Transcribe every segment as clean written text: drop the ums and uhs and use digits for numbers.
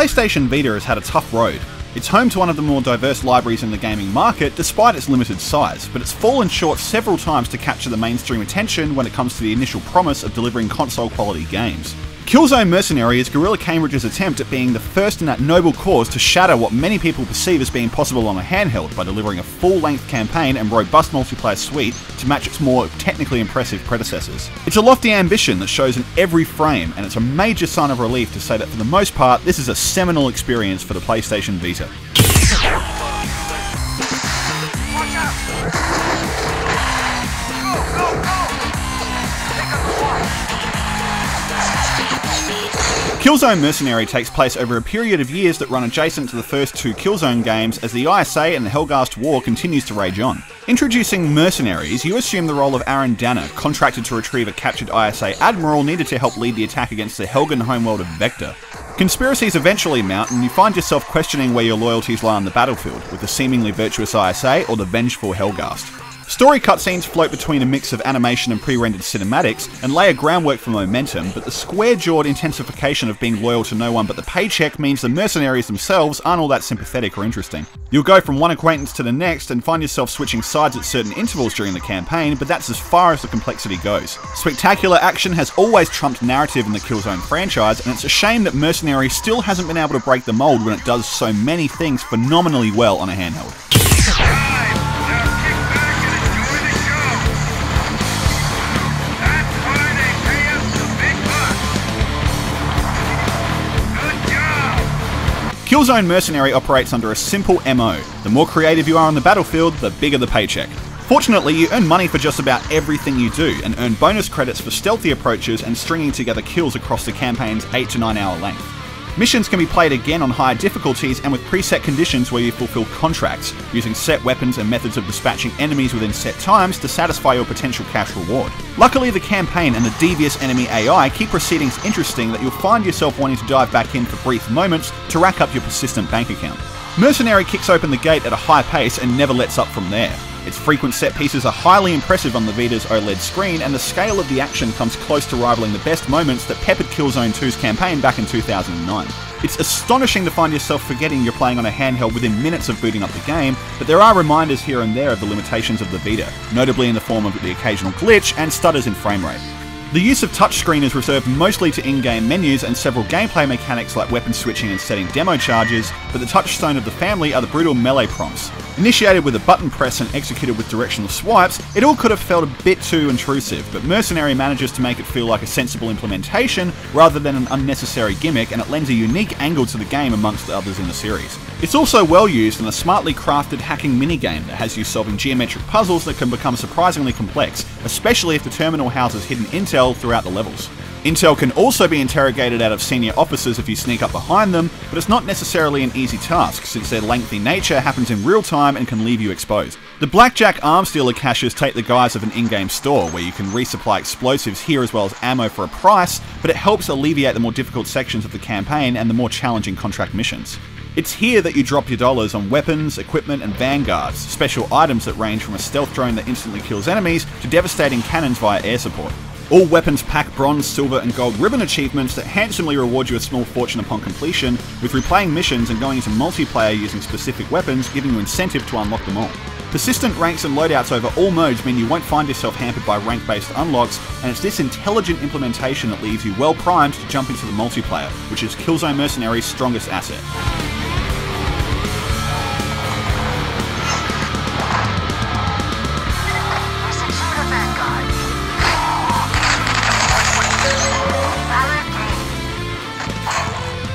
PlayStation Vita has had a tough road. It's home to one of the more diverse libraries in the gaming market despite its limited size, but it's fallen short several times to capture the mainstream attention when it comes to the initial promise of delivering console-quality games. Killzone Mercenary is Guerrilla Cambridge's attempt at being the first in that noble cause to shatter what many people perceive as being possible on a handheld by delivering a full-length campaign and robust multiplayer suite to match its more technically impressive predecessors. It's a lofty ambition that shows in every frame, and it's a major sign of relief to say that for the most part, this is a seminal experience for the PlayStation Vita. Watch out! Go, go, go! Take up the watch! Killzone Mercenary takes place over a period of years that run adjacent to the first two Killzone games as the ISA and the Helghast War continues to rage on. Introducing mercenaries, you assume the role of Aaron Danner, contracted to retrieve a captured ISA admiral needed to help lead the attack against the Helgen homeworld of Vector. Conspiracies eventually mount and you find yourself questioning where your loyalties lie on the battlefield, with the seemingly virtuous ISA or the vengeful Helghast. Story cutscenes float between a mix of animation and pre-rendered cinematics and lay a groundwork for momentum, but the square-jawed intensification of being loyal to no one but the paycheck means the mercenaries themselves aren't all that sympathetic or interesting. You'll go from one acquaintance to the next and find yourself switching sides at certain intervals during the campaign, but that's as far as the complexity goes. Spectacular action has always trumped narrative in the Killzone franchise, and it's a shame that Mercenary still hasn't been able to break the mold when it does so many things phenomenally well on a handheld. Killzone Mercenary operates under a simple MO. The more creative you are on the battlefield, the bigger the paycheck. Fortunately, you earn money for just about everything you do, and earn bonus credits for stealthy approaches and stringing together kills across the campaign's 8 to 9 hour length. Missions can be played again on higher difficulties and with preset conditions where you fulfill contracts, using set weapons and methods of dispatching enemies within set times to satisfy your potential cash reward. Luckily, the campaign and the devious enemy AI keep proceedings interesting that you'll find yourself wanting to dive back in for brief moments to rack up your persistent bank account. Mercenary kicks open the gate at a high pace and never lets up from there. Its frequent set pieces are highly impressive on the Vita's OLED screen, and the scale of the action comes close to rivaling the best moments that peppered Killzone 2's campaign back in 2009. It's astonishing to find yourself forgetting you're playing on a handheld within minutes of booting up the game, but there are reminders here and there of the limitations of the Vita, notably in the form of the occasional glitch and stutters in frame rate. The use of touchscreen is reserved mostly to in-game menus and several gameplay mechanics like weapon switching and setting demo charges, but the touchstone of the family are the brutal melee prompts. Initiated with a button press and executed with directional swipes, it all could have felt a bit too intrusive, but Mercenary manages to make it feel like a sensible implementation rather than an unnecessary gimmick, and it lends a unique angle to the game amongst the others in the series. It's also well used in a smartly crafted hacking minigame that has you solving geometric puzzles that can become surprisingly complex, especially if the terminal houses hidden intel throughout the levels. Intel can also be interrogated out of senior officers if you sneak up behind them, but it's not necessarily an easy task, since their lengthy nature happens in real time and can leave you exposed. The Blackjack arms dealer caches take the guise of an in-game store, where you can resupply explosives here as well as ammo for a price, but it helps alleviate the more difficult sections of the campaign and the more challenging contract missions. It's here that you drop your dollars on weapons, equipment, and vanguards, special items that range from a stealth drone that instantly kills enemies to devastating cannons via air support. All weapons pack bronze, silver, and gold ribbon achievements that handsomely reward you a small fortune upon completion, with replaying missions and going into multiplayer using specific weapons giving you incentive to unlock them all. Persistent ranks and loadouts over all modes mean you won't find yourself hampered by rank-based unlocks, and it's this intelligent implementation that leaves you well primed to jump into the multiplayer, which is Killzone Mercenary's strongest asset.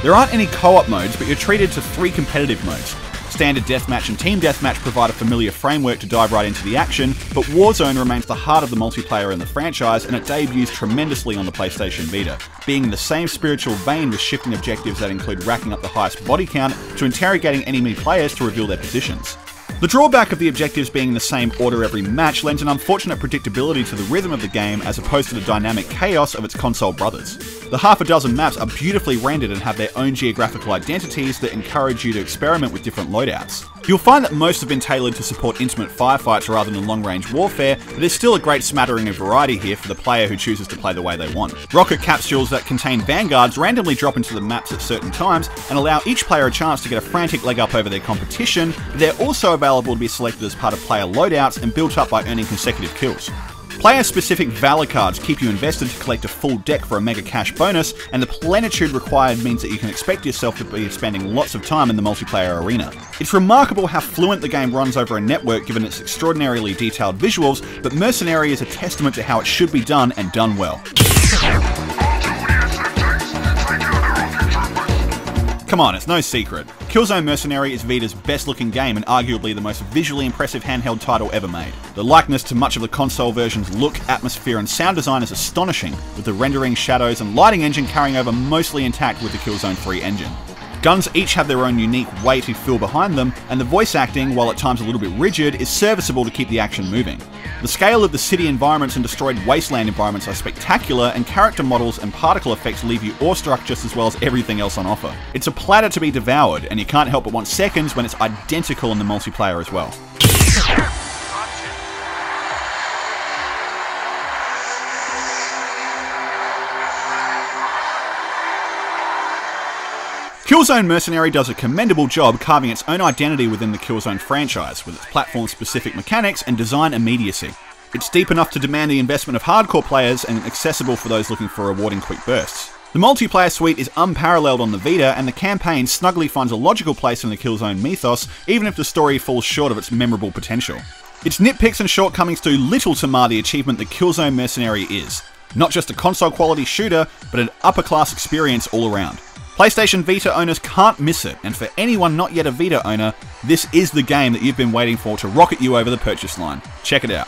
There aren't any co-op modes, but you're treated to 3 competitive modes. Standard Deathmatch and Team Deathmatch provide a familiar framework to dive right into the action, but Warzone remains the heart of the multiplayer in the franchise, and it debuts tremendously on the PlayStation Vita, being in the same spiritual vein with shifting objectives that include racking up the highest body count to interrogating enemy players to reveal their positions. The drawback of the objectives being in the same order every match lends an unfortunate predictability to the rhythm of the game as opposed to the dynamic chaos of its console brothers. The half a dozen maps are beautifully rendered and have their own geographical identities that encourage you to experiment with different loadouts. You'll find that most have been tailored to support intimate firefights rather than long-range warfare, but there's still a great smattering of variety here for the player who chooses to play the way they want. Rocket capsules that contain vanguards randomly drop into the maps at certain times and allow each player a chance to get a frantic leg up over their competition, but they're also available to be selected as part of player loadouts and built up by earning consecutive kills. Player-specific Valor cards keep you invested to collect a full deck for a mega cash bonus, and the plenitude required means that you can expect yourself to be spending lots of time in the multiplayer arena. It's remarkable how fluent the game runs over a network given its extraordinarily detailed visuals, but Mercenary is a testament to how it should be done and done well. Come on, it's no secret. Killzone Mercenary is Vita's best looking game and arguably the most visually impressive handheld title ever made. The likeness to much of the console version's look, atmosphere and sound design is astonishing, with the rendering, shadows and lighting engine carrying over mostly intact with the Killzone 3 engine. Guns each have their own unique weight and feel behind them, and the voice acting, while at times a little bit rigid, is serviceable to keep the action moving. The scale of the city environments and destroyed wasteland environments are spectacular, and character models and particle effects leave you awestruck just as well as everything else on offer. It's a platter to be devoured, and you can't help but want seconds when it's identical in the multiplayer as well. Killzone Mercenary does a commendable job carving its own identity within the Killzone franchise, with its platform-specific mechanics and design immediacy. It's deep enough to demand the investment of hardcore players and accessible for those looking for rewarding quick bursts. The multiplayer suite is unparalleled on the Vita, and the campaign snugly finds a logical place in the Killzone mythos, even if the story falls short of its memorable potential. Its nitpicks and shortcomings do little to mar the achievement that Killzone Mercenary is. Not just a console-quality shooter, but an upper-class experience all around. PlayStation Vita owners can't miss it, and for anyone not yet a Vita owner, this is the game that you've been waiting for to rocket you over the purchase line. Check it out.